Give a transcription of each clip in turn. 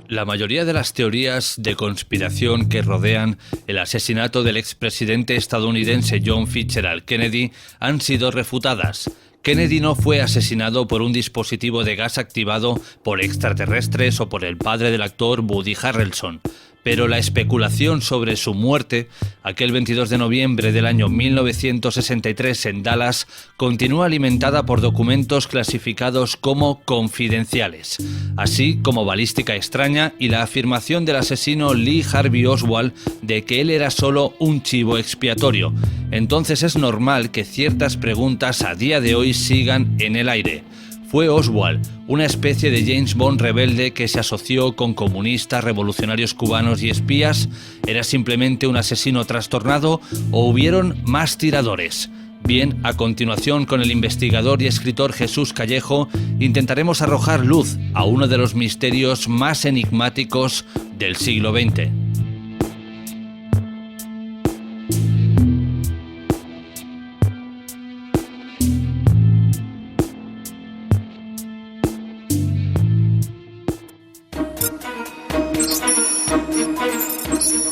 La mayoría de las teorías de conspiración que rodean el asesinato del expresidente estadounidense John Fitzgerald Kennedy han sido refutadas. Kennedy no fue asesinado por un dispositivo de gas activado por extraterrestres o por el padre del actor Woody Harrelson. Pero la especulación sobre su muerte, aquel 22 de noviembre del año 1963 en Dallas, continúa alimentada por documentos clasificados como confidenciales, así como balística extraña y la afirmación del asesino Lee Harvey Oswald de que él era solo un chivo expiatorio. Entonces es normal que ciertas preguntas a día de hoy sigan en el aire. ¿Fue Oswald una especie de James Bond rebelde que se asoció con comunistas, revolucionarios cubanos y espías? ¿Era simplemente un asesino trastornado o hubieron más tiradores? Bien, a continuación con el investigador y escritor Jesús Callejo intentaremos arrojar luz a uno de los misterios más enigmáticos del siglo XX.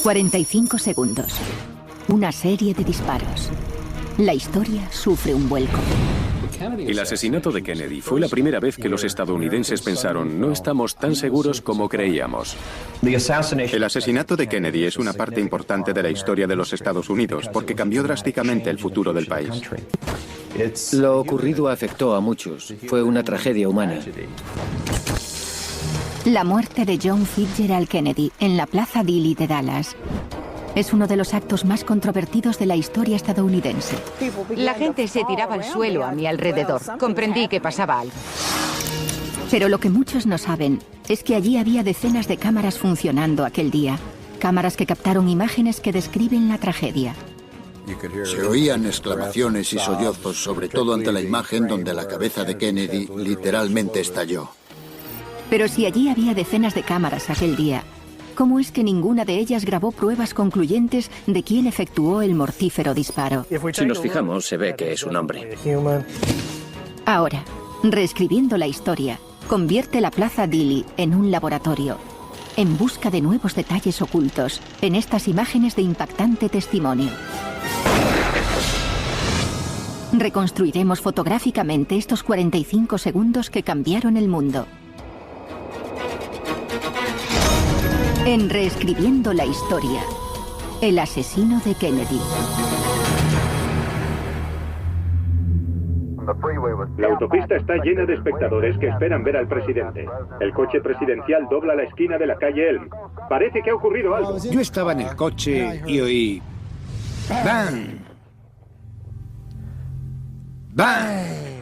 «45 segundos. Una serie de disparos. La historia sufre un vuelco». El asesinato de Kennedy fue la primera vez que los estadounidenses pensaron: no estamos tan seguros como creíamos. El asesinato de Kennedy es una parte importante de la historia de los Estados Unidos porque cambió drásticamente el futuro del país. Lo ocurrido afectó a muchos. Fue una tragedia humana. La muerte de John Fitzgerald Kennedy en la Plaza Dilley de Dallas es uno de los actos más controvertidos de la historia estadounidense. La gente se tiraba al suelo a mi alrededor. Comprendí que pasaba algo. Pero lo que muchos no saben es que allí había decenas de cámaras funcionando aquel día. Cámaras que captaron imágenes que describen la tragedia. Se oían exclamaciones y sollozos, sobre todo ante la imagen donde la cabeza de Kennedy literalmente estalló. Pero si allí había decenas de cámaras aquel día, ¿cómo es que ninguna de ellas grabó pruebas concluyentes de quién efectuó el mortífero disparo? Si nos fijamos, se ve que es un hombre. Ahora, reescribiendo la historia, convierte la Plaza Dilley en un laboratorio, en busca de nuevos detalles ocultos en estas imágenes de impactante testimonio. Reconstruiremos fotográficamente estos 45 segundos que cambiaron el mundo. En Reescribiendo la historia, el asesino de Kennedy. La autopista está llena de espectadores que esperan ver al presidente. El coche presidencial dobla la esquina de la calle Elm. Parece que ha ocurrido algo. Yo estaba en el coche y oí... ¡bang! ¡bang!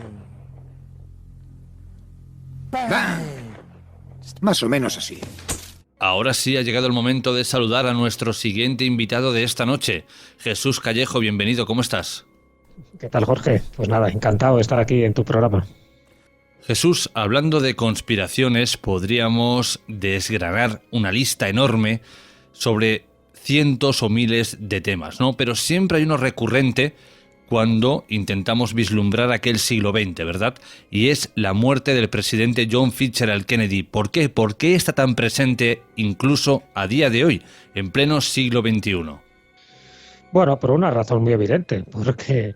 ¡bang! Más o menos así. Ahora sí ha llegado el momento de saludar a nuestro siguiente invitado de esta noche. Jesús Callejo, bienvenido, ¿cómo estás? ¿Qué tal, Jorge? Pues nada, encantado de estar aquí en tu programa. Jesús, hablando de conspiraciones, podríamos desgranar una lista enorme sobre cientos o miles de temas, ¿no? Pero siempre hay uno recurrente cuando intentamos vislumbrar aquel siglo XX, ¿verdad? Y es la muerte del presidente John Fitzgerald Kennedy. ¿Por qué? ¿Por qué está tan presente incluso a día de hoy, en pleno siglo XXI? Bueno, por una razón muy evidente, porque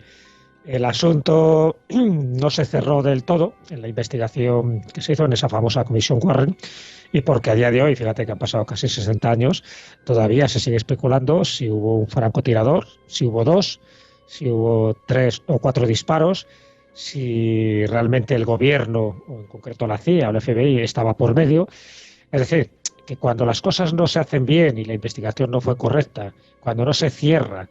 el asunto no se cerró del todo en la investigación que se hizo en esa famosa comisión Warren, y porque a día de hoy, fíjate que han pasado casi 60 años, todavía se sigue especulando si hubo un francotirador, si hubo dos, si hubo 3 o 4 disparos, si realmente el gobierno, o en concreto la CIA o el FBI, estaba por medio. Es decir, que cuando las cosas no se hacen bien y la investigación no fue correcta, cuando no se cierra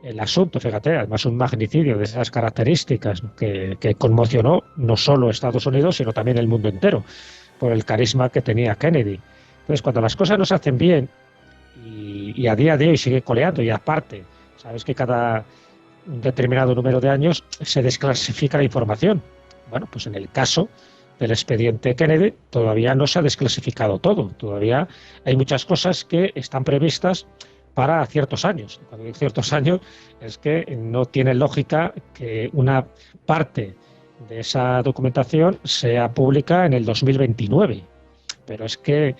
el asunto, fíjate, además un magnicidio de esas características que conmocionó no solo Estados Unidos, sino también el mundo entero, por el carisma que tenía Kennedy. Entonces, cuando las cosas no se hacen bien, y a día de hoy sigue coleando, y aparte, sabes que cada un determinado número de años se desclasifica la información. Bueno, pues en el caso del expediente Kennedy todavía no se ha desclasificado todo. Todavía hay muchas cosas que están previstas para ciertos años. Cuando digo ciertos años es que no tiene lógica que una parte de esa documentación sea pública en el 2029. Pero es que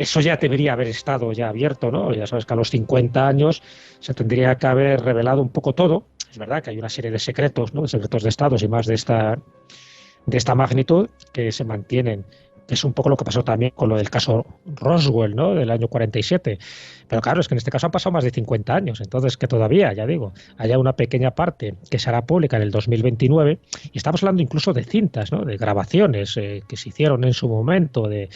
eso ya debería haber estado ya abierto, ¿no? Ya sabes que a los 50 años se tendría que haber revelado un poco todo. Es verdad que hay una serie de secretos, ¿no? De secretos de Estados y más de esta magnitud que se mantienen, que es un poco lo que pasó también con lo del caso Roswell, ¿no? Del año 47. Pero claro, es que en este caso han pasado más de 50 años, entonces que todavía, ya digo, haya una pequeña parte que se hará pública en el 2029, y estamos hablando incluso de cintas, ¿no? De grabaciones que se hicieron en su momento, de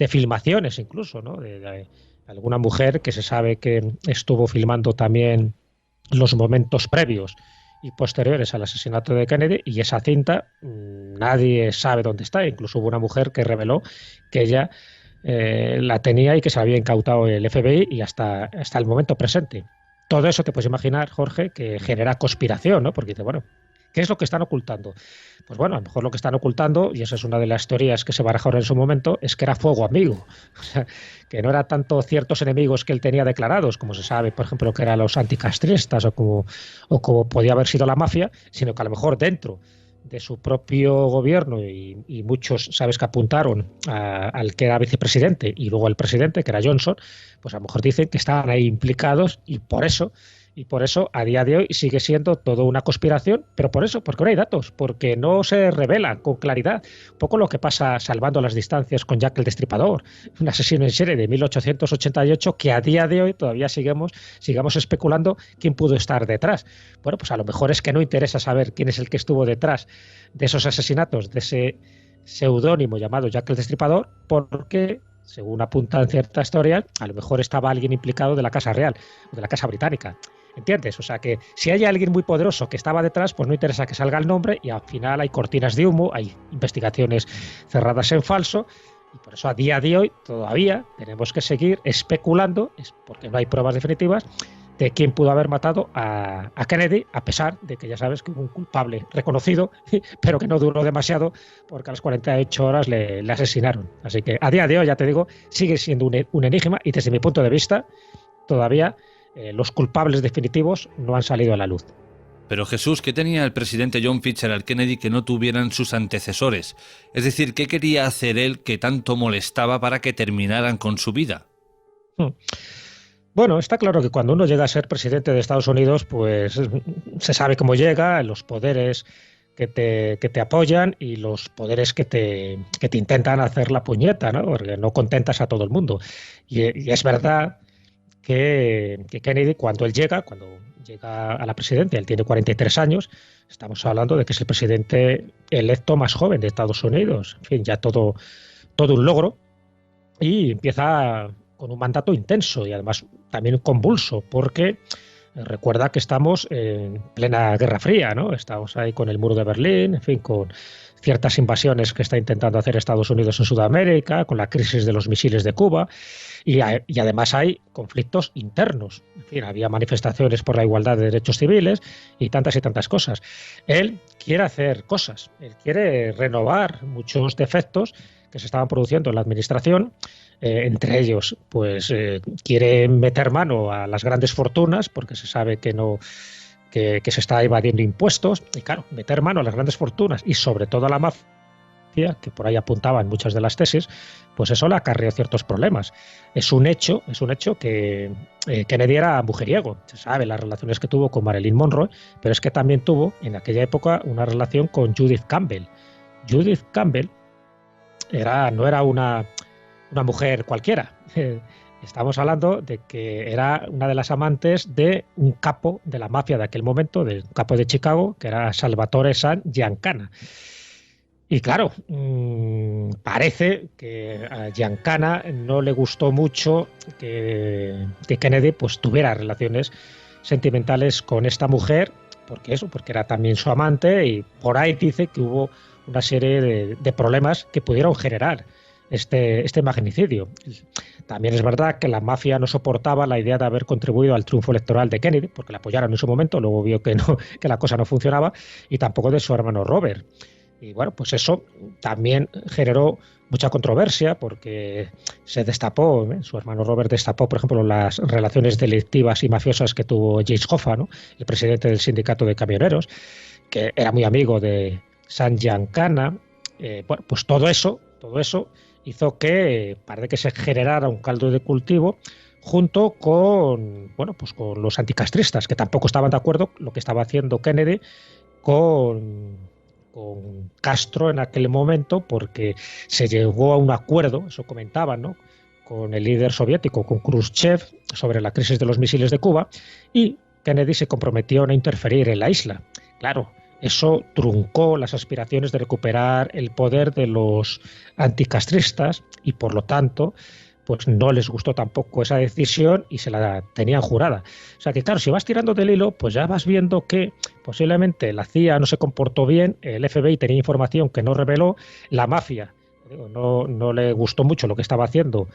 filmaciones incluso, ¿no? De alguna mujer que se sabe que estuvo filmando también los momentos previos y posteriores al asesinato de Kennedy, y esa cinta nadie sabe dónde está. Incluso hubo una mujer que reveló que ella la tenía y que se la había incautado el FBI y hasta el momento presente. Todo eso te puedes imaginar, Jorge, que genera conspiración, ¿no? Porque dice, bueno, ¿qué es lo que están ocultando? Pues bueno, a lo mejor lo que están ocultando, y esa es una de las teorías que se barajaron en su momento, es que era fuego amigo. O sea, que no era tanto ciertos enemigos que él tenía declarados, como se sabe, por ejemplo, que eran los anticastristas o como podía haber sido la mafia, sino que a lo mejor dentro de su propio gobierno, y muchos, sabes, que apuntaron al que era vicepresidente y luego al presidente, que era Johnson, pues a lo mejor dicen que estaban ahí implicados y por eso a día de hoy sigue siendo todo una conspiración, pero porque no hay datos, porque no se revela con claridad. Un poco lo que pasa, salvando las distancias, con Jack el Destripador, un asesino en serie de 1888 que a día de hoy todavía sigamos especulando quién pudo estar detrás. Bueno, pues a lo mejor es que no interesa saber quién es el que estuvo detrás de esos asesinatos, de ese seudónimo llamado Jack el Destripador, porque, según apuntan ciertas historias, a lo mejor estaba alguien implicado de la Casa Real o de la Casa Británica. ¿Entiendes? O sea que si hay alguien muy poderoso que estaba detrás, pues no interesa que salga el nombre, y al final hay cortinas de humo, hay investigaciones cerradas en falso, y por eso a día de hoy todavía tenemos que seguir especulando, porque no hay pruebas definitivas de quién pudo haber matado a Kennedy, a pesar de que ya sabes que hubo un culpable reconocido, pero que no duró demasiado, porque a las 48 horas le asesinaron. Así que a día de hoy, ya te digo, sigue siendo un enigma, y desde mi punto de vista todavía los culpables definitivos no han salido a la luz. Pero Jesús, ¿qué tenía el presidente John Fitzgerald Kennedy que no tuvieran sus antecesores? Es decir, ¿qué quería hacer él que tanto molestaba para que terminaran con su vida? Bueno, está claro que cuando uno llega a ser presidente de Estados Unidos, pues se sabe cómo llega, los poderes que te apoyan y los poderes que te intentan hacer la puñeta, ¿no? Porque no contentas a todo el mundo. Y es verdad que Kennedy, cuando llega a la presidencia, él tiene 43 años, estamos hablando de que es el presidente electo más joven de Estados Unidos, en fin, ya todo un logro, y empieza con un mandato intenso y además también convulso, porque recuerda que estamos en plena Guerra Fría, ¿no? Estamos ahí con el muro de Berlín, en fin, con ciertas invasiones que está intentando hacer Estados Unidos en Sudamérica, con la crisis de los misiles de Cuba, y además hay conflictos internos. En fin, había manifestaciones por la igualdad de derechos civiles y tantas cosas. Él quiere hacer cosas, él quiere renovar muchos defectos que se estaban produciendo en la administración. Entre ellos, pues quiere meter mano a las grandes fortunas, porque se sabe que se está evadiendo impuestos, y claro, meter mano a las grandes fortunas y sobre todo a la mafia, que por ahí apuntaban muchas de las tesis, pues eso le acarreó ciertos problemas. Es un hecho que Kennedy era mujeriego, se sabe las relaciones que tuvo con Marilyn Monroe, pero es que también tuvo en aquella época una relación con Judith Campbell. Judith Campbell no era una mujer cualquiera. Estamos hablando de que era una de las amantes de un capo de la mafia de aquel momento, del capo de Chicago, que era Salvatore San Giancana. Y claro, parece que a Giancana no le gustó mucho que Kennedy pues tuviera relaciones sentimentales con esta mujer, porque era también su amante, y por ahí dice que hubo una serie de problemas que pudieron generar este magnicidio. También es verdad que la mafia no soportaba la idea de haber contribuido al triunfo electoral de Kennedy, porque la apoyaron en su momento, luego vio que la cosa no funcionaba, y tampoco de su hermano Robert. Y bueno, pues eso también generó mucha controversia, porque se destapó, su hermano Robert destapó, por ejemplo, las relaciones delictivas y mafiosas que tuvo James Hoffa, ¿no? El presidente del sindicato de camioneros, que era muy amigo de San Giancana. Bueno, pues todo eso hizo que parece que se generara un caldo de cultivo junto con, bueno, pues con los anticastristas, que tampoco estaban de acuerdo con lo que estaba haciendo Kennedy con Castro en aquel momento, porque se llegó a un acuerdo, eso comentaban, ¿no?, con el líder soviético, con Khrushchev, sobre la crisis de los misiles de Cuba, y Kennedy se comprometió a no interferir en la isla. Claro, eso truncó las aspiraciones de recuperar el poder de los anticastristas y, por lo tanto, pues no les gustó tampoco esa decisión y se la tenían jurada. O sea que, claro, si vas tirando del hilo, pues ya vas viendo que posiblemente la CIA no se comportó bien, el FBI tenía información que no reveló, la mafia no le gustó mucho lo que estaba haciendo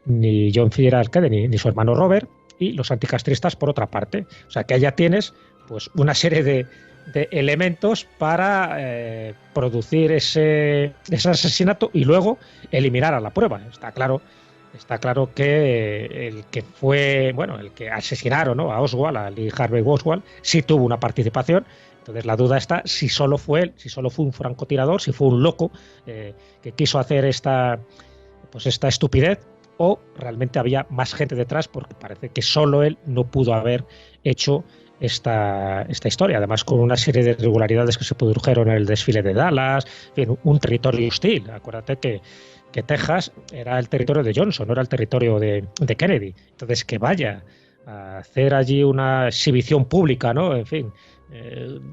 ni John F. Kennedy ni su hermano Robert, y los anticastristas por otra parte. O sea que allá tienes pues una serie de elementos para producir ese asesinato y luego eliminar a la prueba. Está claro que el que asesinaron, ¿no?, a Oswald, a Lee Harvey Oswald, sí tuvo una participación. Entonces la duda está si solo fue él, si solo fue un francotirador, si fue un loco que quiso hacer esta estupidez, o realmente había más gente detrás, porque parece que solo él no pudo haber hecho esta historia, además con una serie de irregularidades que se produjeron en el desfile de Dallas, en fin, un territorio hostil. Acuérdate que Texas era el territorio de Johnson, no era el territorio de Kennedy. Entonces, que vaya a hacer allí una exhibición pública, ¿no?, en fin,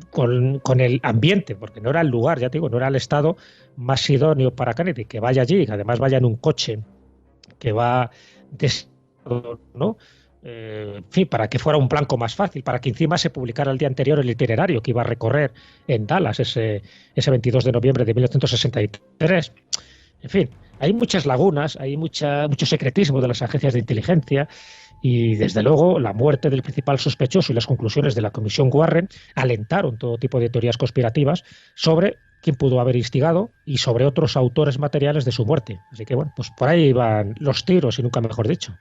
con el ambiente, porque no era el lugar, ya te digo, no era el estado más idóneo para Kennedy, que vaya allí, que además vaya en un coche que va ¿no? En fin, para que fuera un blanco más fácil, para que encima se publicara el día anterior el itinerario que iba a recorrer en Dallas ese 22 de noviembre de 1963. En fin, hay muchas lagunas, hay mucho secretismo de las agencias de inteligencia, y desde luego la muerte del principal sospechoso y las conclusiones de la Comisión Warren alentaron todo tipo de teorías conspirativas sobre quién pudo haber instigado y sobre otros autores materiales de su muerte. Así que bueno, pues por ahí van los tiros, y nunca mejor dicho.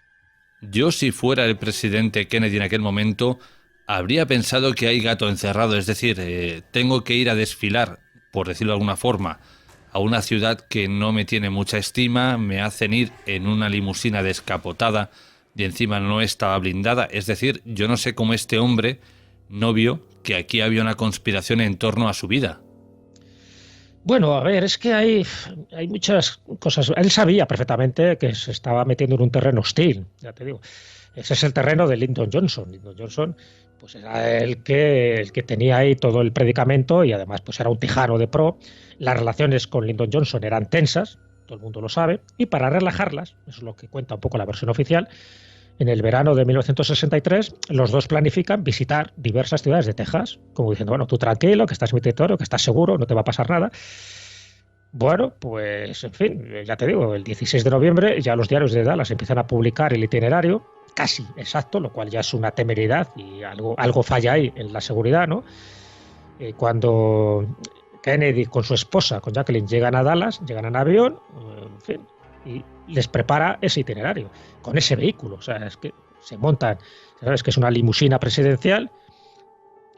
Yo, si fuera el presidente Kennedy en aquel momento, habría pensado que hay gato encerrado, es decir, tengo que ir a desfilar, por decirlo de alguna forma, a una ciudad que no me tiene mucha estima, me hacen ir en una limusina descapotada y encima no estaba blindada. Es decir, yo no sé cómo este hombre no vio que aquí había una conspiración en torno a su vida. Bueno, a ver, es que hay muchas cosas. Él sabía perfectamente que se estaba metiendo en un terreno hostil, ya te digo. Ese es el terreno de Lyndon Johnson. Lyndon Johnson pues era el que tenía ahí todo el predicamento, y además pues era un tejano de pro. Las relaciones con Lyndon Johnson eran tensas, todo el mundo lo sabe, y para relajarlas, eso es lo que cuenta un poco la versión oficial, en el verano de 1963 los dos planifican visitar diversas ciudades de Texas, como diciendo, bueno, tú tranquilo, que estás en mi territorio, que estás seguro, no te va a pasar nada. Bueno, pues en fin, ya te digo, el 16 de noviembre ya los diarios de Dallas empiezan a publicar el itinerario casi exacto, lo cual ya es una temeridad, y algo falla ahí en la seguridad, ¿no? Cuando Kennedy con su esposa, con Jacqueline, llegan a Dallas, llegan en avión, en fin, y les prepara ese itinerario con ese vehículo. O sea, es que se montan, sabes que es una limusina presidencial,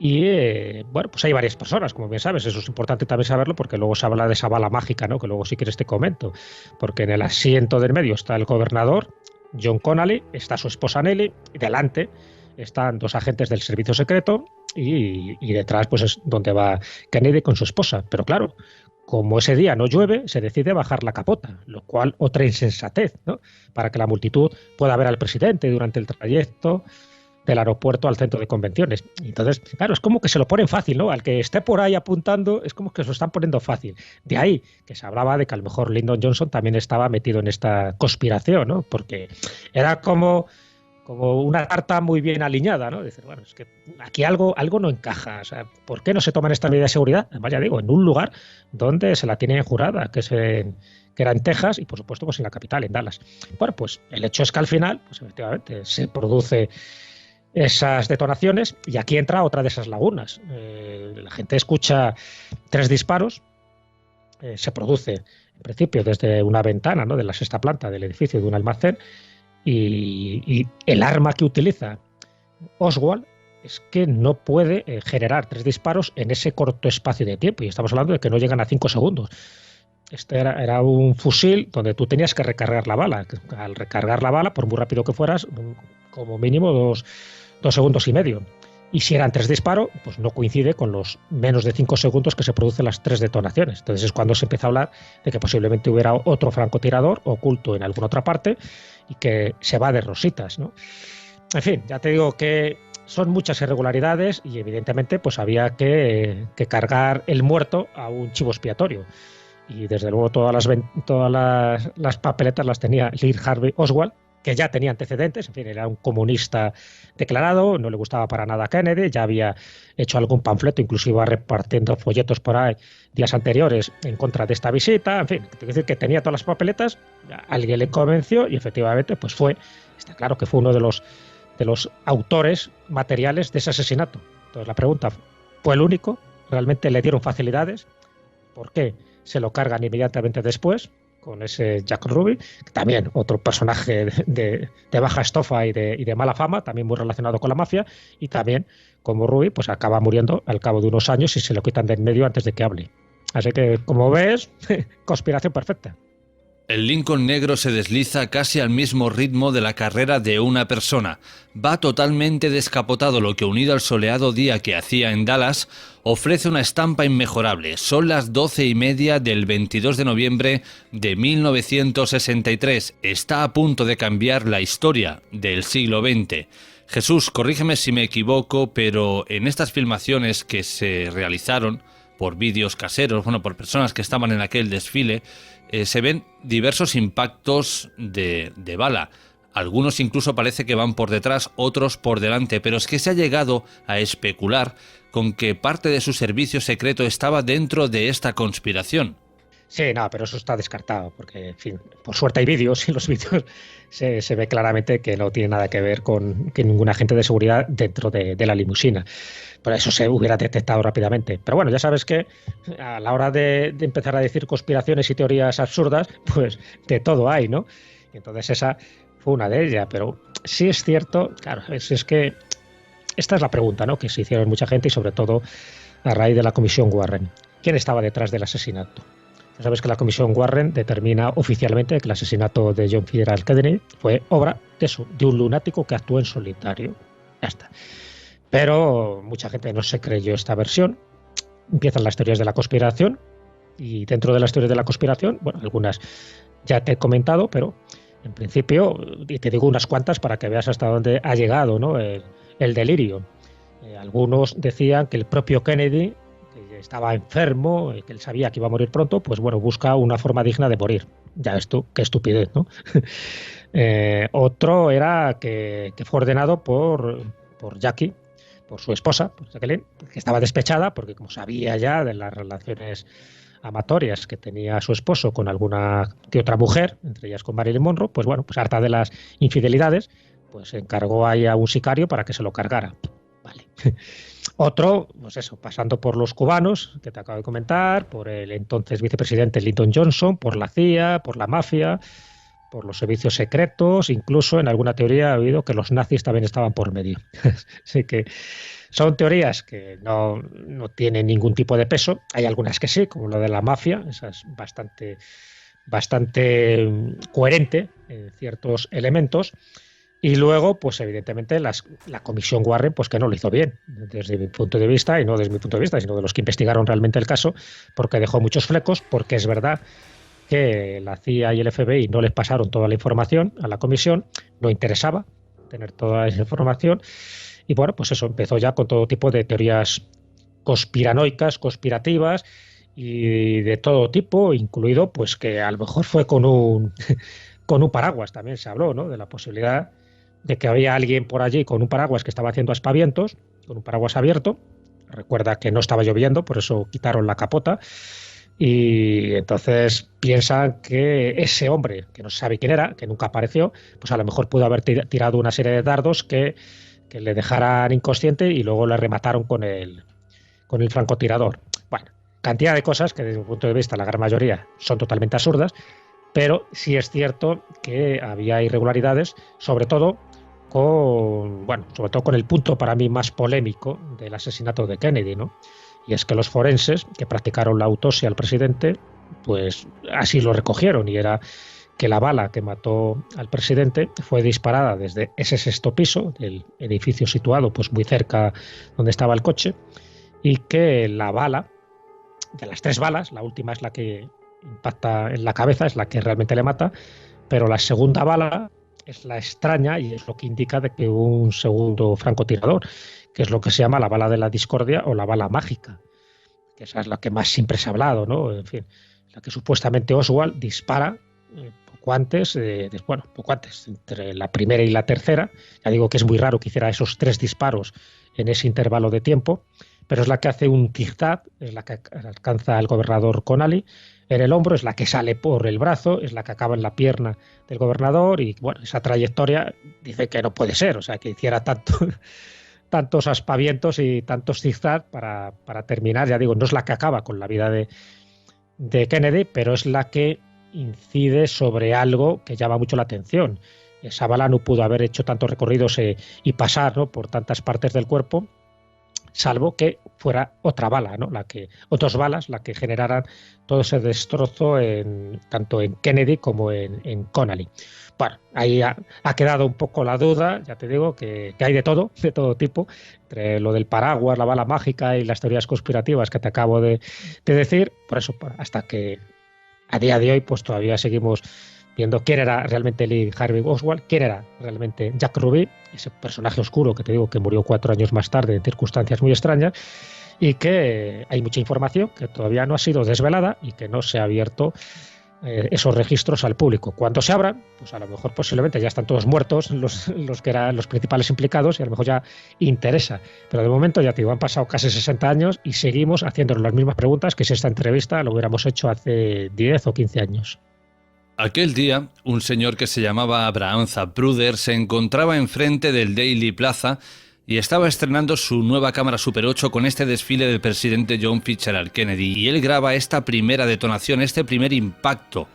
y bueno, pues hay varias personas, como bien sabes. Eso es importante también saberlo, porque luego se habla de esa bala mágica, ¿no?, que luego si quieres te comento, porque en el asiento del medio está el gobernador John Connally, está su esposa Nellie, y delante están dos agentes del servicio secreto, y detrás pues es donde va Kennedy con su esposa. Pero claro, como ese día no llueve, se decide bajar la capota, lo cual otra insensatez, ¿no?, para que la multitud pueda ver al presidente durante el trayecto del aeropuerto al centro de convenciones. Entonces, claro, es como que se lo ponen fácil, ¿no? Al que esté por ahí apuntando, es como que se lo están poniendo fácil. De ahí que se hablaba de que a lo mejor Lyndon Johnson también estaba metido en esta conspiración, ¿no? Porque era como una carta muy bien alineada, ¿no? Decir, bueno, es que aquí algo no encaja. O sea, ¿por qué no se toman esta medida de seguridad? Además, ya digo, en un lugar donde se la tienen jurada, que era en Texas, y por supuesto pues en la capital, en Dallas. Bueno, pues el hecho es que al final, pues efectivamente, se produce esas detonaciones, y aquí entra otra de esas lagunas. La gente escucha 3 disparos, se produce en principio desde una ventana, ¿no?, de la 6ª planta del edificio, de un almacén, y el arma que utiliza Oswald es que no puede generar 3 disparos en ese corto espacio de tiempo, y estamos hablando de que no llegan a 5 segundos. Este era un fusil donde tú tenías que recargar la bala. Al recargar la bala, por muy rápido que fueras, como mínimo 2 segundos y medio. Y si eran 3 disparos, pues no coincide con los menos de 5 segundos que se producen las 3 detonaciones. Entonces es cuando se empieza a hablar de que posiblemente hubiera otro francotirador oculto en alguna otra parte y que se va de rositas, ¿no? En fin, ya te digo que son muchas irregularidades y evidentemente pues había que cargar el muerto a un chivo expiatorio. Y desde luego todas las papeletas las tenía Lee Harvey Oswald, que ya tenía antecedentes. En fin, era un comunista declarado, no le gustaba para nada a Kennedy, ya había hecho algún panfleto, incluso iba repartiendo folletos por ahí días anteriores en contra de esta visita. En fin, tengo que decir que tenía todas las papeletas, alguien le convenció y efectivamente pues está claro que fue uno de los autores materiales de ese asesinato. Entonces la pregunta, ¿fue el único? ¿Realmente le dieron facilidades? ¿Por qué se lo cargan inmediatamente después con ese Jack Ruby, que también otro personaje de baja estofa y de mala fama, también muy relacionado con la mafia, y también, como Ruby, pues acaba muriendo al cabo de unos años y se lo quitan de en medio antes de que hable? Así que, como ves, conspiración perfecta. El Lincoln negro se desliza casi al mismo ritmo de la carrera de una persona. Va totalmente descapotado, lo que, unido al soleado día que hacía en Dallas, ofrece una estampa inmejorable. Son las 12:30 del 22 de noviembre de 1963. Está a punto de cambiar la historia del siglo XX. Jesús, corrígeme si me equivoco, pero en estas filmaciones que se realizaron por vídeos caseros, por personas que estaban en aquel desfile, se ven diversos impactos de bala. Algunos incluso parece que van por detrás, otros por delante, pero es que se ha llegado a especular con que parte de su servicio secreto estaba dentro de esta conspiración. Sí, no, pero eso está descartado, porque, en fin, por suerte hay vídeos y los vídeos se ve claramente que no tiene nada que ver con que ningún agente de seguridad dentro de la limusina. Por eso se hubiera detectado rápidamente. Pero bueno, ya sabes que a la hora de empezar a decir conspiraciones y teorías absurdas, pues de todo hay, ¿no? Y entonces esa fue una de ellas. Pero sí es cierto, claro, es que esta es la pregunta, ¿no?, que se hicieron mucha gente y sobre todo a raíz de la Comisión Warren. ¿Quién estaba detrás del asesinato? Ya sabes que la Comisión Warren determina oficialmente que el asesinato de John F. Kennedy fue obra de un lunático que actuó en solitario. Ya está. Pero mucha gente no se creyó esta versión. Empiezan las teorías de la conspiración y dentro de las teorías de la conspiración, bueno, algunas ya te he comentado, pero en principio, y te digo unas cuantas para que veas hasta dónde ha llegado, ¿no?, el delirio. Algunos decían que el propio Kennedy, que estaba enfermo, que él sabía que iba a morir pronto, pues bueno, busca una forma digna de morir. Ya ves tú, qué estupidez, ¿no? Otro era que fue ordenado por Jackie, por su esposa, por Jacqueline, que estaba despechada porque, como sabía ya de las relaciones amatorias que tenía su esposo con alguna que otra mujer, entre ellas con Marilyn Monroe, pues bueno, pues harta de las infidelidades, pues encargó ahí a un sicario para que se lo cargara. Vale. Otro, pues eso, pasando por los cubanos, que te acabo de comentar, por el entonces vicepresidente Lyndon Johnson, por la CIA, por la mafia, por los servicios secretos, incluso en alguna teoría ha habido que los nazis también estaban por medio. Así que son teorías que no tienen ningún tipo de peso. Hay algunas que sí, como lo de la mafia, esa es bastante coherente en ciertos elementos. Y luego, pues evidentemente, la Comisión Warren, pues que no lo hizo bien, desde mi punto de vista, y no desde mi punto de vista, sino de los que investigaron realmente el caso, porque dejó muchos flecos, porque es verdad que la CIA y el FBI no les pasaron toda la información a la comisión, no interesaba tener toda esa información, y bueno, pues eso empezó ya con todo tipo de teorías conspiranoicas, conspirativas, y de todo tipo, incluido pues que a lo mejor fue con un paraguas, también se habló, ¿no?, de la posibilidad de que había alguien por allí con un paraguas que estaba haciendo aspavientos, con un paraguas abierto. Recuerda que no estaba lloviendo, por eso quitaron la capota. Y entonces piensan que ese hombre, que no se sabe quién era, que nunca apareció, pues a lo mejor pudo haber tirado una serie de dardos que le dejaran inconsciente y luego le remataron con el francotirador. Bueno, cantidad de cosas que desde mi punto de vista la gran mayoría son totalmente absurdas, pero sí es cierto que había irregularidades, sobre todo con el punto para mí más polémico del asesinato de Kennedy, ¿no? Y es que los forenses que practicaron la autopsia al presidente pues así lo recogieron, y era que la bala que mató al presidente fue disparada desde ese sexto piso del edificio situado pues muy cerca donde estaba el coche, y que la bala, de las 3 balas, la última es la que impacta en la cabeza, es la que realmente le mata, pero la segunda bala es la extraña y es lo que indica de que hubo un segundo francotirador, que es lo que se llama la bala de la discordia o la bala mágica, que esa es la que más siempre se ha hablado, ¿no? En fin, la que supuestamente Oswald dispara poco antes, entre la primera y la tercera. Ya digo que es muy raro que hiciera esos 3 disparos en ese intervalo de tiempo, pero es la que hace un tic-tac, es la que alcanza al gobernador Connally en el hombro, es la que sale por el brazo, es la que acaba en la pierna del gobernador, y bueno, esa trayectoria dice que no puede ser, o sea, que hiciera tantos aspavientos y tantos zigzag para terminar. Ya digo, no es la que acaba con la vida de Kennedy, pero es la que incide sobre algo que llama mucho la atención. Esa bala no pudo haber hecho tantos recorridos y pasar, ¿no?, por tantas partes del cuerpo, salvo que fuera otra bala, ¿no?, o 2 balas, la que generaran todo ese destrozo tanto en Kennedy como en Connally. Bueno, ahí ha quedado un poco la duda, ya te digo, que hay de todo tipo, entre lo del paraguas, la bala mágica y las teorías conspirativas que te acabo de decir. Por eso, hasta que a día de hoy pues todavía seguimos viendo quién era realmente Lee Harvey Oswald, quién era realmente Jack Ruby, ese personaje oscuro que te digo que murió 4 años más tarde en circunstancias muy extrañas, y que hay mucha información que todavía no ha sido desvelada y que no se ha abierto esos registros al público. Cuando se abran, pues a lo mejor posiblemente ya están todos muertos los que eran los principales implicados, y a lo mejor ya interesa. Pero de momento, ya te digo, han pasado casi 60 años y seguimos haciéndonos las mismas preguntas que si esta entrevista lo hubiéramos hecho hace 10 o 15 años. Aquel día, un señor que se llamaba Abraham Zapruder se encontraba enfrente del Dealey Plaza y estaba estrenando su nueva cámara Super 8 con este desfile del presidente John Fitzgerald Kennedy, y él graba esta primera detonación, este primer impacto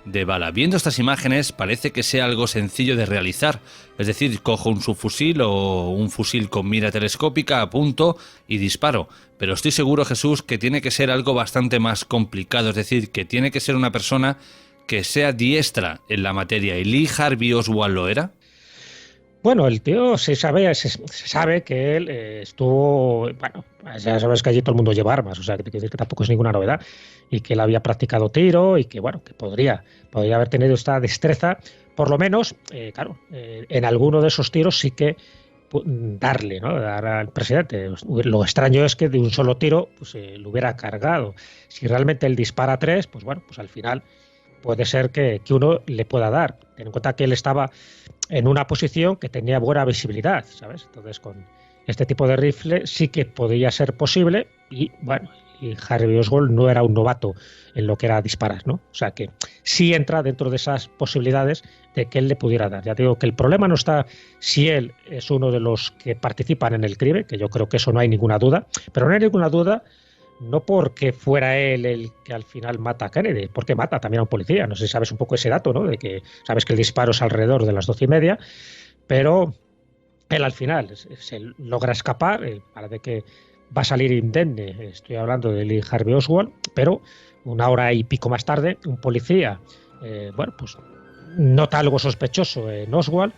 de bala. Viendo estas imágenes parece que sea algo sencillo de realizar, es decir, cojo un subfusil o un fusil con mira telescópica, apunto y disparo, pero estoy seguro, Jesús, que tiene que ser algo bastante más complicado, es decir, que tiene que ser una persona que sea diestra en la materia. ¿Y Lee Harvey Oswald lo era? Bueno, el tío se sabe que él estuvo, bueno, ya sabes que allí todo el mundo lleva armas, o sea, que te quiero decir que tampoco es ninguna novedad, y que él había practicado tiro y que, bueno, que podría haber tenido esta destreza, por lo menos, en alguno de esos tiros sí que darle, ¿no?, dar al presidente. Lo extraño es que de un solo tiro pues lo hubiera cargado. Si realmente él dispara 3, pues bueno, pues al final puede ser que uno le pueda dar. Ten en cuenta que él estaba en una posición que tenía buena visibilidad, ¿sabes? Entonces, con este tipo de rifle sí que podía ser posible, y bueno, y Harvey Oswald no era un novato en lo que era disparar, ¿no? O sea que sí entra dentro de esas posibilidades de que él le pudiera dar. Ya te digo que el problema no está si él es uno de los que participan en el crimen, que yo creo que eso no hay ninguna duda, pero no hay ninguna duda no porque fuera él el que al final mata a Kennedy, porque mata también a un policía. No sé si sabes un poco ese dato, ¿no?, de que sabes que el disparo es alrededor de las 12:30, pero él al final se logra escapar, parece que va a salir indemne. Estoy hablando de Lee Harvey Oswald, pero 1 hora y pico más tarde un policía pues nota algo sospechoso en Oswald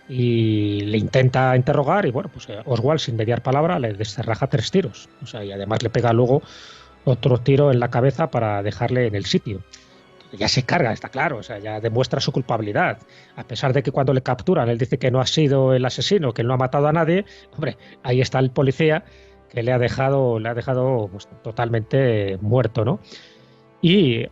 y le intenta interrogar, y bueno, pues Oswald, sin mediar palabra, le descerraja 3 tiros. O sea, y además le pega luego otro tiro en la cabeza para dejarle en el sitio. Entonces ya se carga, está claro, o sea, ya demuestra su culpabilidad. A pesar de que cuando le capturan él dice que no ha sido el asesino, que él no ha matado a nadie, hombre, ahí está el policía que le ha dejado pues, totalmente muerto, ¿no? Y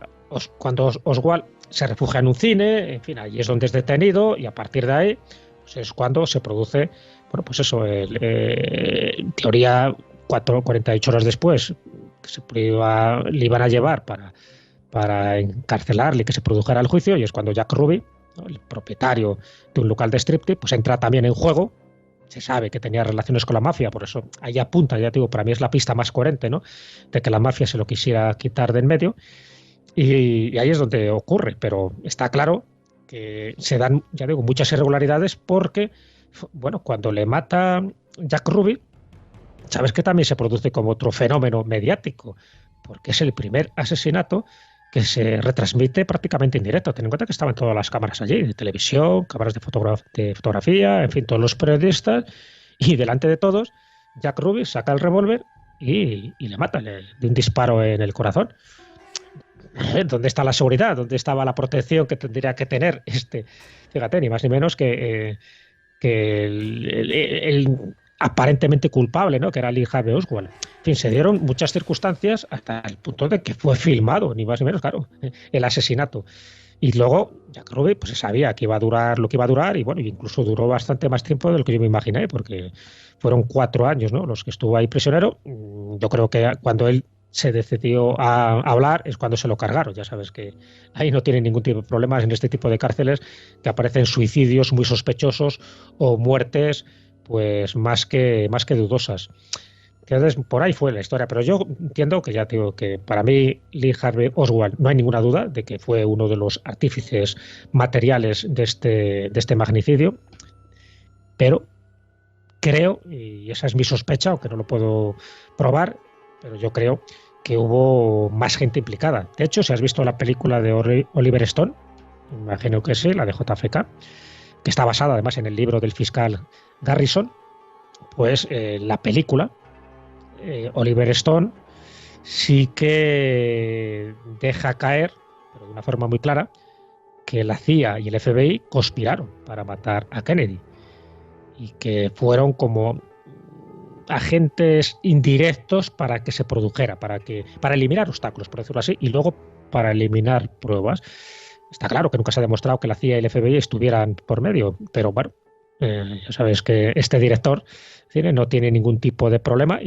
cuando Oswald se refugia en un cine, en fin, ahí es donde es detenido, y a partir de ahí pues es cuando se produce, bueno, pues eso, en teoría 48 horas después que le iban a llevar para encarcelarle y que se produjera el juicio, y es cuando Jack Ruby, ¿no?, el propietario de un local de striptease, pues entra también en juego. Se sabe que tenía relaciones con la mafia, por eso ahí apunta, ya te digo, para mí es la pista más coherente, ¿no?, de que la mafia se lo quisiera quitar de en medio, y ahí es donde ocurre. Pero está claro que se dan, ya digo, muchas irregularidades, porque, bueno, cuando le mata Jack Ruby, sabes que también se produce como otro fenómeno mediático, porque es el primer asesinato que se retransmite prácticamente en directo. Ten en cuenta que estaban todas las cámaras allí, de televisión, cámaras de fotografía, en fin, todos los periodistas, y delante de todos, Jack Ruby saca el revólver y le mata de un disparo en el corazón. ¿Dónde está la seguridad? ¿Dónde estaba la protección que tendría que tener fíjate, ni más ni menos que el aparentemente culpable, ¿no? Que era Lee Harvey Oswald. En fin, se dieron muchas circunstancias hasta el punto de que fue filmado, ni más ni menos, claro, el asesinato. Y luego Jack Ruby pues sabía que iba a durar lo que iba a durar, y bueno, incluso duró bastante más tiempo de lo que yo me imaginé, porque fueron 4 años, ¿no?, los que estuvo ahí prisionero. Yo creo que cuando él se decidió a hablar es cuando se lo cargaron. Ya sabes que ahí no tienen ningún tipo de problemas en este tipo de cárceles, que aparecen suicidios muy sospechosos o muertes pues más que dudosas. Entonces, por ahí fue la historia, pero yo entiendo que, ya digo, que para mí Lee Harvey Oswald no hay ninguna duda de que fue uno de los artífices materiales de este magnicidio, pero creo, y esa es mi sospecha, aunque no lo puedo probar, pero yo creo que hubo más gente implicada. De hecho, si has visto la película de Oliver Stone, imagino que sí, la de JFK, que está basada además en el libro del fiscal Garrison, pues la película, Oliver Stone sí que deja caer, pero de una forma muy clara, que la CIA y el FBI conspiraron para matar a Kennedy y que fueron como agentes indirectos para que se produjera, para eliminar obstáculos, por decirlo así, y luego para eliminar pruebas. Está claro que nunca se ha demostrado que la CIA y el FBI estuvieran por medio, pero bueno, ya sabes que este director no tiene ningún tipo de problema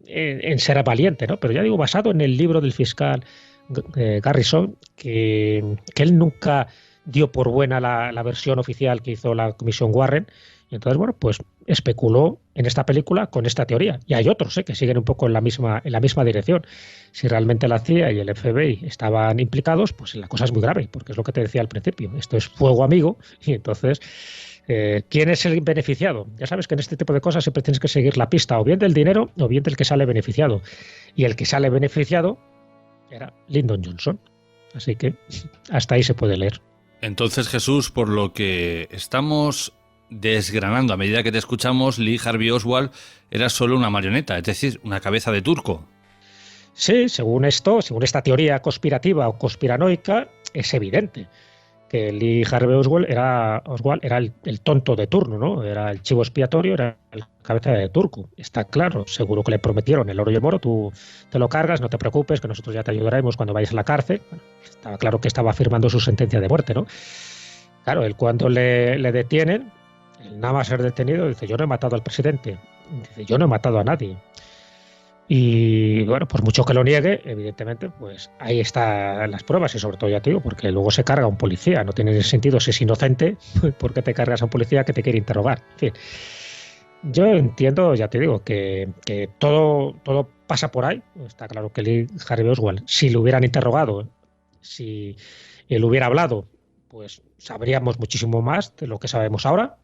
en ser valiente, ¿no? Pero ya digo, basado en el libro del fiscal Garrison, que él nunca dio por buena la versión oficial que hizo la Comisión Warren, y entonces, bueno, pues especuló en esta película con esta teoría. Y hay otros que siguen un poco en la misma dirección. Si realmente la CIA y el FBI estaban implicados, pues la cosa es muy grave, porque es lo que te decía al principio. Esto es fuego amigo, y entonces, ¿quién es el beneficiado? Ya sabes que en este tipo de cosas siempre tienes que seguir la pista, o bien del dinero, o bien del que sale beneficiado. Y el que sale beneficiado era Lyndon Johnson. Así que hasta ahí se puede leer. Entonces, Jesús, por lo que estamos desgranando a medida que te escuchamos, Lee Harvey Oswald era solo una marioneta, es decir, una cabeza de turco. Sí, según esta teoría conspirativa o conspiranoica, es evidente que Lee Harvey Oswald era el tonto de turno, ¿no? Era el chivo expiatorio, era el cabeza de turco. Está claro, seguro que le prometieron el oro y el moro, tú te lo cargas, no te preocupes, que nosotros ya te ayudaremos cuando vayas a la cárcel. Bueno, estaba claro que estaba firmando su sentencia de muerte, ¿no? Claro, él cuando le detienen, nada más ser detenido, dice: yo no he matado al presidente, dice: yo no he matado a nadie. Y bueno, pues mucho que lo niegue, evidentemente, pues ahí están las pruebas, y sobre todo, ya te digo, porque luego se carga a un policía. No tiene sentido, si es inocente, ¿por qué te cargas a un policía que te quiere interrogar? En fin, yo entiendo, ya te digo, que todo pasa por ahí. Está claro que Lee Harvey Oswald, si lo hubieran interrogado, si él hubiera hablado, pues sabríamos muchísimo más de lo que sabemos ahora.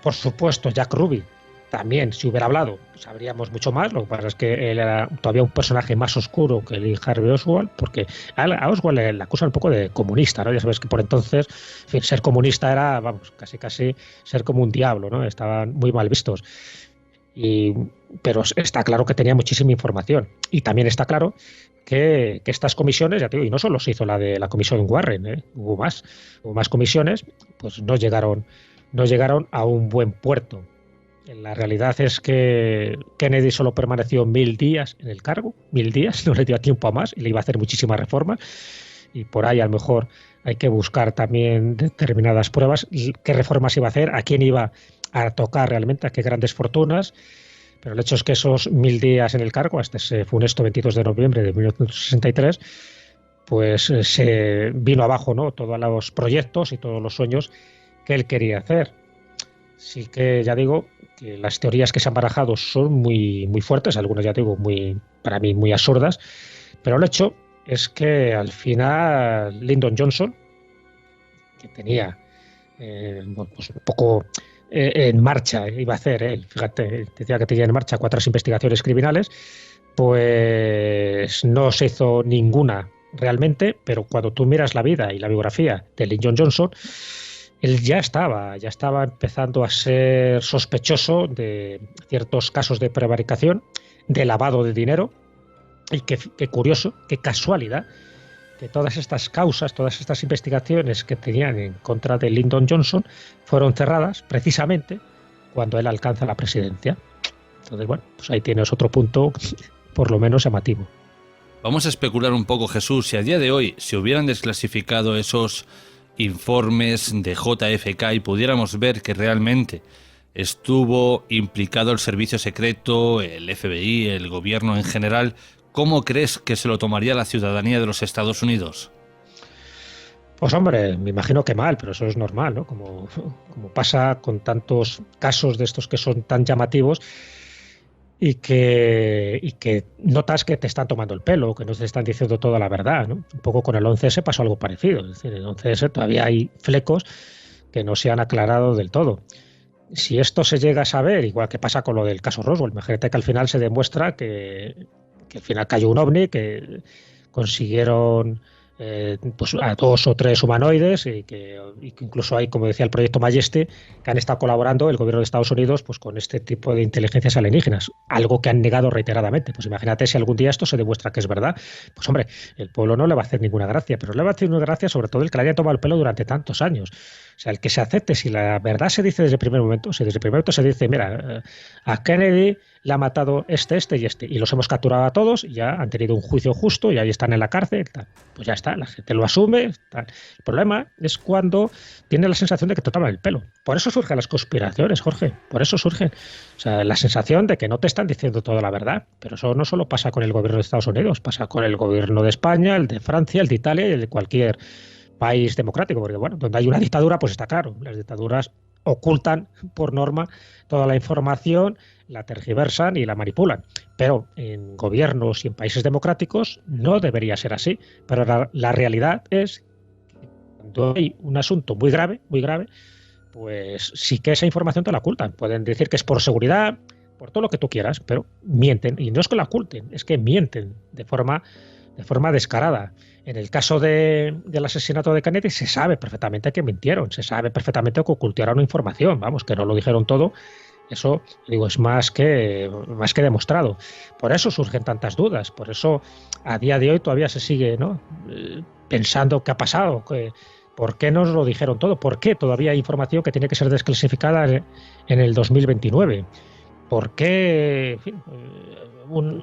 Por supuesto, Jack Ruby también, si hubiera hablado, sabríamos mucho más. Lo que pasa es que él era todavía un personaje más oscuro que Lee Harvey Oswald, porque a Oswald le acusan un poco de comunista, ¿no? Ya sabes que por entonces, en fin, ser comunista era, vamos, casi ser como un diablo, ¿no? Estaban muy mal vistos. Pero está claro que tenía muchísima información. Y también está claro que estas comisiones, ya te digo, y no solo se hizo la de la comisión Warren, hubo más comisiones, pues no llegaron a un buen puerto. La realidad es que Kennedy solo permaneció 1000 días en el cargo, 1000 días, no le dio tiempo a más, y le iba a hacer muchísimas reformas, y por ahí a lo mejor hay que buscar también determinadas pruebas, qué reformas iba a hacer, a quién iba a tocar realmente, a qué grandes fortunas. Pero el hecho es que esos 1000 días en el cargo, hasta ese funesto 22 de noviembre de 1963, pues se vino abajo, ¿no?, todos los proyectos y todos los sueños que él quería hacer. Sí que, ya digo, que las teorías que se han barajado son muy, muy fuertes, algunas, ya digo, para mí muy absurdas, pero el hecho es que al final Lyndon Johnson, que tenía pues un poco en marcha, iba a hacer él, fíjate, decía que tenía en marcha 4 investigaciones criminales, pues no se hizo ninguna realmente, pero cuando tú miras la vida y la biografía de Lyndon Johnson, él ya estaba empezando a ser sospechoso de ciertos casos de prevaricación, de lavado de dinero, y qué curioso, qué casualidad, que todas estas causas, todas estas investigaciones que tenían en contra de Lyndon Johnson fueron cerradas precisamente cuando él alcanza la presidencia. Entonces, bueno, pues ahí tienes otro punto por lo menos llamativo. Vamos a especular un poco, Jesús, si a día de hoy se hubieran desclasificado esos informes de JFK y pudiéramos ver que realmente estuvo implicado el servicio secreto, el FBI, el gobierno en general, ¿cómo crees que se lo tomaría la ciudadanía de los Estados Unidos? Pues hombre, me imagino que mal, pero eso es normal, ¿no? Como pasa con tantos casos de estos que son tan llamativos y que notas que te están tomando el pelo, que no te están diciendo toda la verdad, ¿no? Un poco con el 11S pasó algo parecido. Es decir, en el 11S todavía hay flecos que no se han aclarado del todo. Si esto se llega a saber, igual que pasa con lo del caso Roswell, imagínate que al final se demuestra que al final cayó un ovni, que consiguieron pues a 2 o 3 humanoides y que incluso hay, como decía el proyecto Majesty, que han estado colaborando el gobierno de Estados Unidos pues con este tipo de inteligencias alienígenas, algo que han negado reiteradamente. Pues imagínate si algún día esto se demuestra que es verdad, pues hombre, el pueblo no le va a hacer ninguna gracia, pero le va a hacer una gracia sobre todo el que le haya tomado el pelo durante tantos años. O sea, el que se acepte, si la verdad se dice desde el primer momento, si desde el primer momento se dice, mira, a Kennedy le ha matado este y los hemos capturado a todos, y ya han tenido un juicio justo y ahí están en la cárcel, tal. Pues ya está, la gente lo asume, tal. El problema es cuando tiene la sensación de que te toman el pelo. Por eso surgen las conspiraciones, Jorge, por eso surgen. O sea, la sensación de que no te están diciendo toda la verdad, pero eso no solo pasa con el gobierno de Estados Unidos, pasa con el gobierno de España, el de Francia, el de Italia y el de cualquier país democrático, porque bueno, donde hay una dictadura, pues está claro, las dictaduras ocultan por norma toda la información, la tergiversan y la manipulan. Pero en gobiernos y en países democráticos no debería ser así. Pero la realidad es que cuando hay un asunto muy grave, pues sí que esa información te la ocultan. Pueden decir que es por seguridad, por todo lo que tú quieras, pero mienten. Y no es que la oculten, es que mienten de forma descarada. En el caso del asesinato de Kennedy se sabe perfectamente que mintieron, se sabe perfectamente que ocultaron información, vamos, que no lo dijeron todo. Eso, digo, es más que demostrado. Por eso surgen tantas dudas, por eso a día de hoy todavía se sigue, ¿no?, pensando qué ha pasado, por qué nos lo dijeron todo, por qué todavía hay información que tiene que ser desclasificada en el 2029. ¿Por qué, en fin,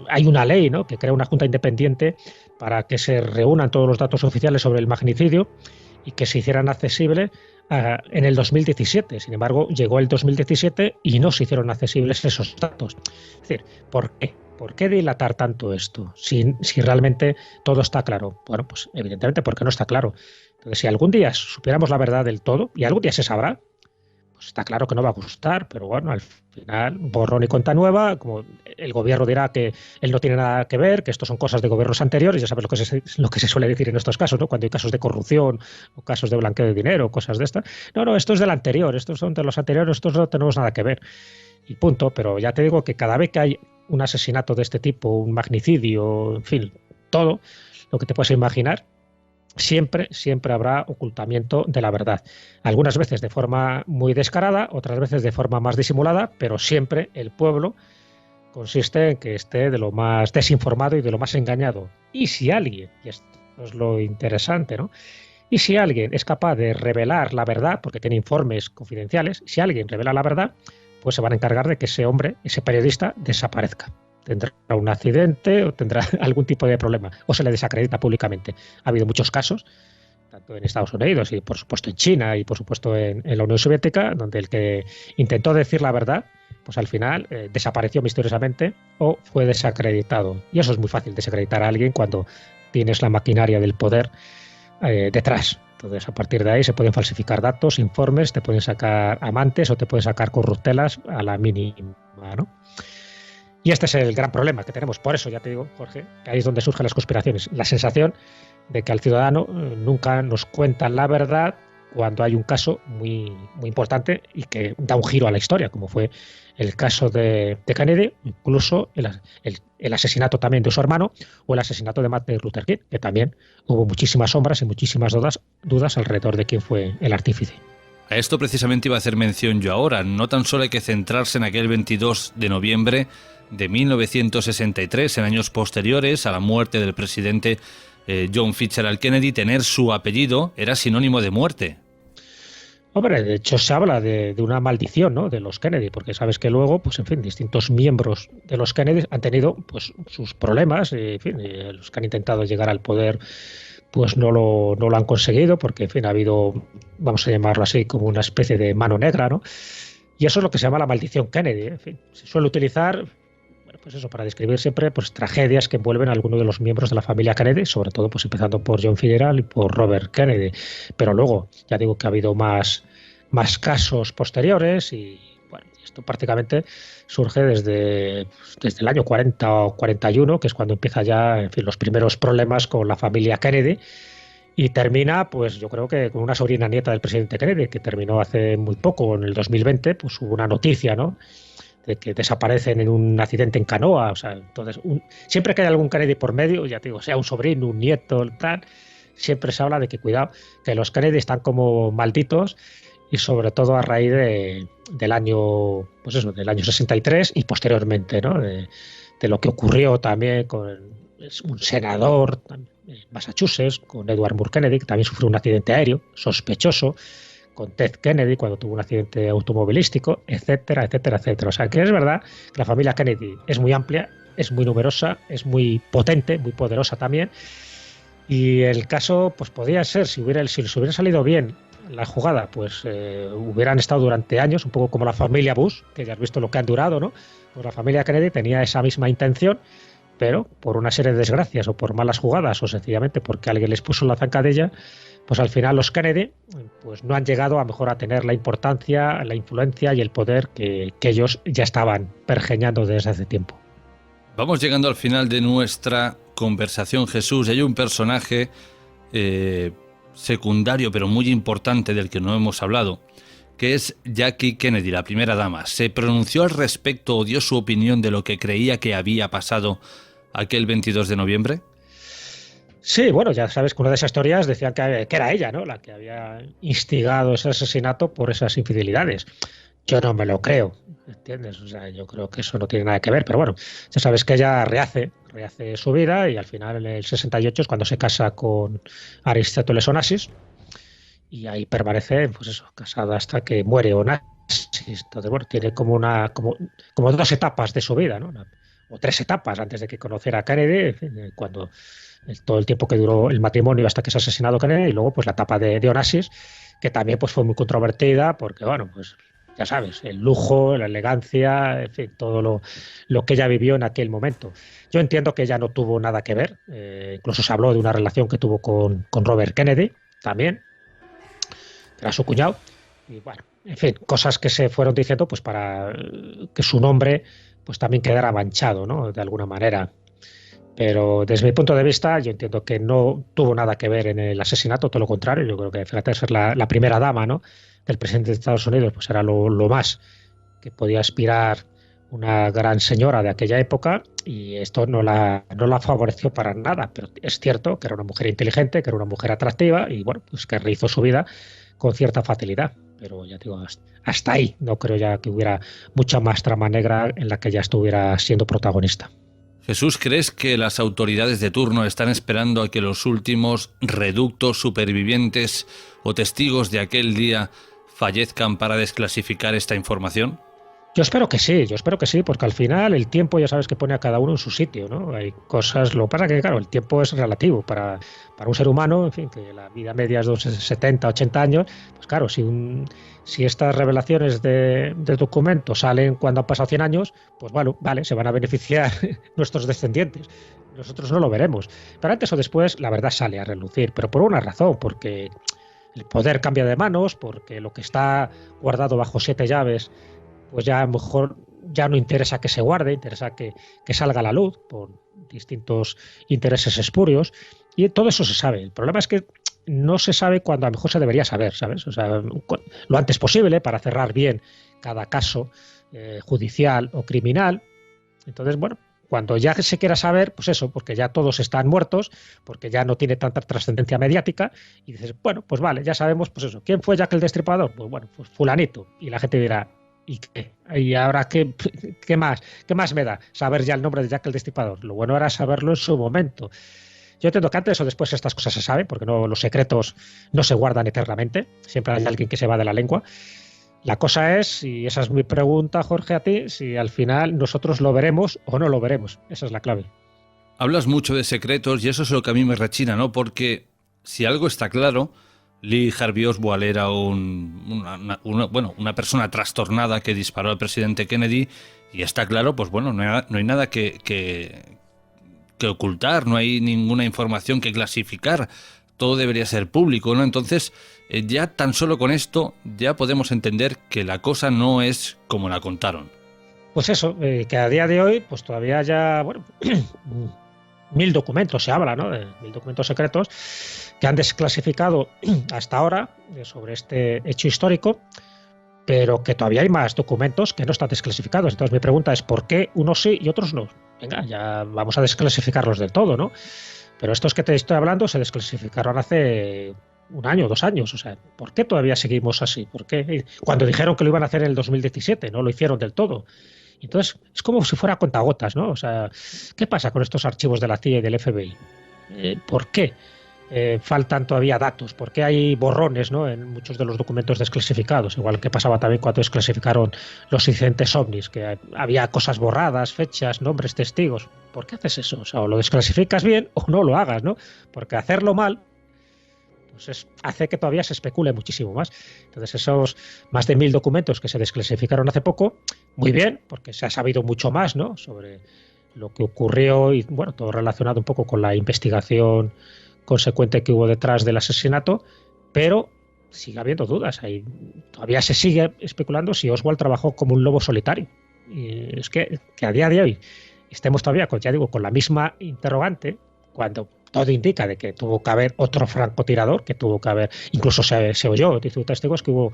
hay una ley, ¿no?, que crea una junta independiente para que se reúnan todos los datos oficiales sobre el magnicidio y que se hicieran accesibles en el 2017? Sin embargo, llegó el 2017 y no se hicieron accesibles esos datos. Es decir, ¿por qué? ¿Por qué dilatar tanto esto si realmente todo está claro? Bueno, pues evidentemente porque no está claro. Entonces, si algún día supiéramos la verdad del todo, y algún día se sabrá, pues está claro que no va a gustar, pero bueno, al final, borrón y cuenta nueva, como el gobierno dirá que él no tiene nada que ver, que esto son cosas de gobiernos anteriores, ya sabes lo que se suele decir en estos casos, ¿no?, cuando hay casos de corrupción o casos de blanqueo de dinero, cosas de estas. No, esto es del anterior, estos son de los anteriores, estos no tenemos nada que ver. Y punto, pero ya te digo que cada vez que hay un asesinato de este tipo, un magnicidio, en fin, todo lo que te puedes imaginar, siempre habrá ocultamiento de la verdad. Algunas veces de forma muy descarada, otras veces de forma más disimulada, pero siempre el pueblo consiste en que esté de lo más desinformado y de lo más engañado. Y si alguien, y esto es lo interesante, ¿no?, y si alguien es capaz de revelar la verdad, porque tiene informes confidenciales, si alguien revela la verdad, pues se van a encargar de que ese hombre, ese periodista, desaparezca. Tendrá un accidente o tendrá algún tipo de problema, o se le desacredita públicamente. Ha habido muchos casos, tanto en Estados Unidos y por supuesto en China y por supuesto en la Unión Soviética, donde el que intentó decir la verdad, pues al final desapareció misteriosamente o fue desacreditado. Y eso es muy fácil, desacreditar a alguien cuando tienes la maquinaria del poder detrás. Entonces, a partir de ahí se pueden falsificar datos, informes, te pueden sacar amantes o te pueden sacar corruptelas a la mínima, ¿no? Y este es el gran problema que tenemos. Por eso, ya te digo, Jorge, que ahí es donde surgen las conspiraciones. La sensación de que al ciudadano nunca nos cuentan la verdad cuando hay un caso muy, muy importante y que da un giro a la historia, como fue el caso de Kennedy, incluso el asesinato también de su hermano o el asesinato de Martin Luther King, que también hubo muchísimas sombras y muchísimas dudas alrededor de quién fue el artífice. A esto precisamente iba a hacer mención yo ahora. No tan solo hay que centrarse en aquel 22 de noviembre de 1963, en años posteriores a la muerte del presidente John Fitzgerald Kennedy. Tener su apellido era sinónimo de muerte. Hombre, de hecho se habla de una maldición, ¿no?, de los Kennedy, porque sabes que luego, pues en fin, distintos miembros de los Kennedy han tenido pues sus problemas, y, en fin, y los que han intentado llegar al poder pues no lo han conseguido, porque en fin ha habido, vamos a llamarlo así, como una especie de mano negra, ¿no? Y eso es lo que se llama la maldición Kennedy. En fin, se suele utilizar, bueno, pues eso, para describir siempre pues tragedias que envuelven a alguno de los miembros de la familia Kennedy, sobre todo pues empezando por John Fitzgerald y por Robert Kennedy. Pero luego, ya digo que ha habido más casos posteriores y bueno, esto prácticamente surge desde el año 40 o 41, que es cuando empieza ya, en fin, los primeros problemas con la familia Kennedy, y termina, pues yo creo que con una sobrina nieta del presidente Kennedy, que terminó hace muy poco, en el 2020, pues hubo una noticia, ¿no?, de que desaparecen en un accidente en canoa. O sea, entonces, siempre que hay algún Kennedy por medio, ya te digo, sea un sobrino, un nieto, tal, siempre se habla de que cuidado, que los Kennedy están como malditos, y sobre todo a raíz del año, pues eso, del año 63 y posteriormente, ¿no?, de lo que ocurrió también con un senador en Massachusetts, con Edward Moore Kennedy, que también sufrió un accidente aéreo sospechoso, con Ted Kennedy cuando tuvo un accidente automovilístico, etcétera, etcétera, etcétera. O sea, que es verdad que la familia Kennedy es muy amplia, es muy numerosa, es muy potente, muy poderosa también, y el caso pues podría ser, si les hubiera salido bien la jugada, pues hubieran estado durante años, un poco como la familia Bush, que ya has visto lo que han durado, ¿no? Pues la familia Kennedy tenía esa misma intención, pero por una serie de desgracias o por malas jugadas o sencillamente porque alguien les puso la zancadilla, pues al final los Kennedy pues no han llegado a mejor a tener la importancia, la influencia y el poder que ellos ya estaban pergeñando desde hace tiempo. Vamos llegando al final de nuestra conversación, Jesús, y hay un personaje secundario pero muy importante del que no hemos hablado, que es Jackie Kennedy, la primera dama. ¿Se pronunció al respecto o dio su opinión de lo que creía que había pasado aquel 22 de noviembre? Sí, bueno, ya sabes que una de esas teorías decían que era ella, ¿no?, la que había instigado ese asesinato por esas infidelidades. Yo no me lo creo, ¿entiendes? O sea, yo creo que eso no tiene nada que ver, pero bueno, ya sabes que ella rehace su vida y al final en el 68 es cuando se casa con Aristóteles Onassis y ahí permanece, pues eso, casada hasta que muere Onassis. Entonces, bueno, tiene como dos etapas de su vida, ¿no? O tres etapas antes de que conociera a Kennedy, cuando todo el tiempo que duró el matrimonio hasta que se ha asesinado Kennedy, y luego pues la etapa de Onassis, que también pues fue muy controvertida porque, bueno, pues ya sabes, el lujo, la elegancia, en fin, todo lo que ella vivió en aquel momento. Yo entiendo que ella no tuvo nada que ver, incluso se habló de una relación que tuvo con Robert Kennedy también, que era su cuñado, y bueno, en fin, cosas que se fueron diciendo pues para que su nombre pues también quedara manchado, ¿no?, de alguna manera. Pero desde mi punto de vista yo entiendo que no tuvo nada que ver en el asesinato, todo lo contrario. Yo creo que fíjate, ser la primera dama, ¿no?, del presidente de Estados Unidos, pues era lo más que podía aspirar una gran señora de aquella época, y esto no la favoreció para nada. Pero es cierto que era una mujer inteligente, que era una mujer atractiva y bueno, pues que rehizo su vida con cierta facilidad. Pero ya digo, hasta ahí no creo ya que hubiera mucha más trama negra en la que ella estuviera siendo protagonista. Jesús, ¿crees que las autoridades de turno están esperando a que los últimos reductos supervivientes o testigos de aquel día fallezcan para desclasificar esta información? Yo espero que sí, porque al final el tiempo ya sabes que pone a cada uno en su sitio, ¿no? Hay cosas, lo que pasa que claro, el tiempo es relativo para un ser humano, en fin, que la vida media es de 70, 80 años, pues claro, si estas revelaciones de documentos salen cuando han pasado 100 años, pues bueno, vale, se van a beneficiar nuestros descendientes. Nosotros no lo veremos. Pero antes o después la verdad sale a relucir, pero por una razón, porque el poder cambia de manos, porque lo que está guardado bajo 7 llaves pues ya a lo mejor ya no interesa que se guarde, interesa que salga a la luz por distintos intereses espurios, y todo eso se sabe. El problema es que no se sabe cuándo a lo mejor se debería saber, ¿sabes? O sea, lo antes posible para cerrar bien cada caso judicial o criminal. Entonces, bueno, cuando ya se quiera saber, pues eso, porque ya todos están muertos, porque ya no tiene tanta trascendencia mediática, y dices, bueno, pues vale, ya sabemos, pues eso, ¿quién fue Jack el Destripador? Pues bueno, pues fulanito. Y la gente dirá, ¿y qué? ¿Y ahora qué más? ¿Qué más me da saber ya el nombre de Jack el Destripador? Lo bueno era saberlo en su momento. Yo entiendo que antes o después estas cosas se saben, porque no, los secretos no se guardan eternamente, siempre hay alguien que se va de la lengua. La cosa es, y esa es mi pregunta, Jorge, a ti, si al final nosotros lo veremos o no lo veremos. Esa es la clave. Hablas mucho de secretos y eso es lo que a mí me rechina, ¿no? Porque si algo está claro, Lee Harvey Oswald era una persona trastornada que disparó al presidente Kennedy, y está claro, pues bueno, no hay nada que ocultar, no hay ninguna información que clasificar, todo debería ser público, ¿no? Entonces, ya tan solo con esto ya podemos entender que la cosa no es como la contaron. Pues eso, que a día de hoy, pues todavía ya, bueno, 1000 documentos se habla, ¿no? De 1000 documentos secretos que han desclasificado hasta ahora sobre este hecho histórico, pero que todavía hay más documentos que no están desclasificados. Entonces mi pregunta es, ¿por qué unos sí y otros no? Venga, ya vamos a desclasificarlos del todo, ¿no? Pero estos que te estoy hablando se desclasificaron hace 1 año, 2 años. O sea, ¿por qué todavía seguimos así? ¿Por qué? Cuando dijeron que lo iban a hacer en el 2017, no lo hicieron del todo. Entonces, es como si fuera cuentagotas, ¿no? O sea, ¿qué pasa con estos archivos de la CIA y del FBI? ¿Por qué faltan todavía datos? ¿Por qué hay borrones, ¿no?, en muchos de los documentos desclasificados? Igual que pasaba también cuando desclasificaron los incidentes ovnis, que había cosas borradas, fechas, nombres, testigos. ¿Por qué haces eso? O sea, o lo desclasificas bien o no lo hagas, ¿no? Porque hacerlo mal pues hace que todavía se especule muchísimo más. Entonces esos más de 1000 documentos que se desclasificaron hace poco, muy bien, porque se ha sabido mucho más, ¿no?, sobre lo que ocurrió y, bueno, todo relacionado un poco con la investigación consecuente que hubo detrás del asesinato, pero sigue habiendo dudas. Todavía se sigue especulando si Oswald trabajó como un lobo solitario. Y es que a día de hoy estemos todavía, ya digo, con la misma interrogante, cuando todo indica de que tuvo que haber otro francotirador, que tuvo que haber, incluso se oyó, dice testigos, que hubo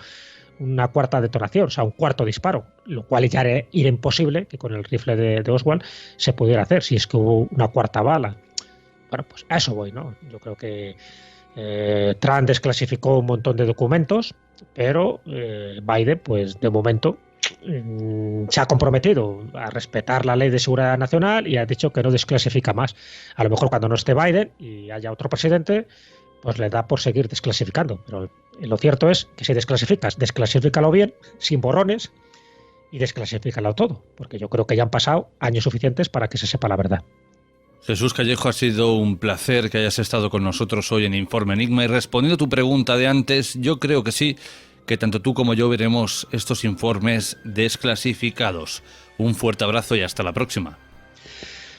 una cuarta detonación, o sea, un cuarto disparo, lo cual ya era imposible que con el rifle de Oswald se pudiera hacer, si es que hubo una cuarta bala. Bueno, pues a eso voy, ¿no? Yo creo que Trump desclasificó un montón de documentos, pero Biden, pues de momento, se ha comprometido a respetar la ley de seguridad nacional y ha dicho que no desclasifica más. A lo mejor cuando no esté Biden y haya otro presidente, pues le da por seguir desclasificando. Pero lo cierto es que si desclasificas, desclasifícalo bien, sin borrones, y desclasifícalo todo, porque yo creo que ya han pasado años suficientes para que se sepa la verdad. Jesús Callejo, ha sido un placer que hayas estado con nosotros hoy en Informe Enigma, y respondiendo a tu pregunta de antes, yo creo que sí, que tanto tú como yo veremos estos informes desclasificados. Un fuerte abrazo y hasta la próxima.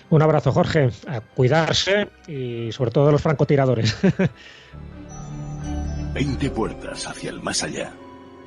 Un abrazo, Jorge. A cuidarse y sobre todo de los francotiradores. 20 puertas hacia el más allá.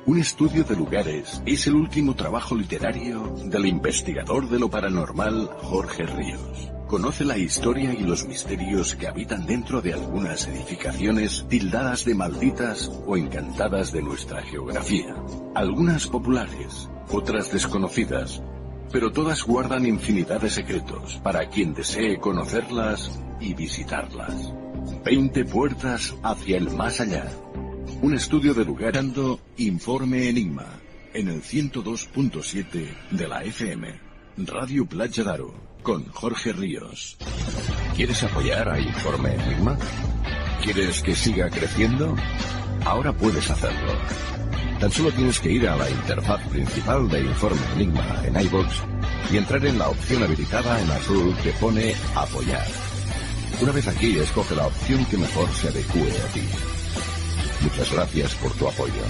Un estudio de lugares es el último trabajo literario del investigador de lo paranormal Jorge Ríos. Conoce la historia y los misterios que habitan dentro de algunas edificaciones tildadas de malditas o encantadas de nuestra geografía. Algunas populares, otras desconocidas, pero todas guardan infinidad de secretos para quien desee conocerlas y visitarlas. 20 puertas hacia el más allá. Un estudio de lugar dando Informe Enigma en el 102.7 de la FM. Radio Playa Daro. Con Jorge Ríos. ¿Quieres apoyar a Informe Enigma? ¿Quieres que siga creciendo? Ahora puedes hacerlo. Tan solo tienes que ir a la interfaz principal de Informe Enigma en iVoox y entrar en la opción habilitada en azul que pone Apoyar. Una vez aquí, escoge la opción que mejor se adecue a ti. Muchas gracias por tu apoyo.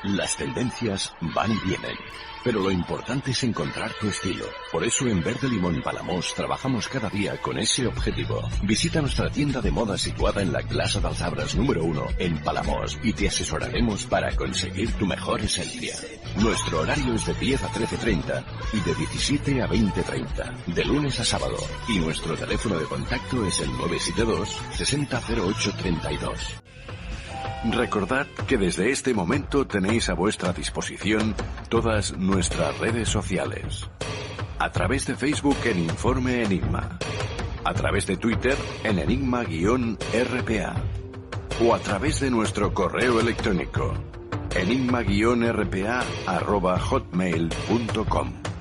Las tendencias van y vienen, pero lo importante es encontrar tu estilo. Por eso en Verde Limón Palamós trabajamos cada día con ese objetivo. Visita nuestra tienda de moda situada en la Plaza dels Arbres número 1 en Palamós y te asesoraremos para conseguir tu mejor esencia. Nuestro horario es de 10 a 13:30 y de 17 a 20:30, de lunes a sábado. Y nuestro teléfono de contacto es el 972 600832. Recordad que desde este momento tenéis a vuestra disposición todas nuestras redes sociales. A través de Facebook en Informe Enigma. A través de Twitter en Enigma-RPA. O a través de nuestro correo electrónico enigma-rpa@hotmail.com.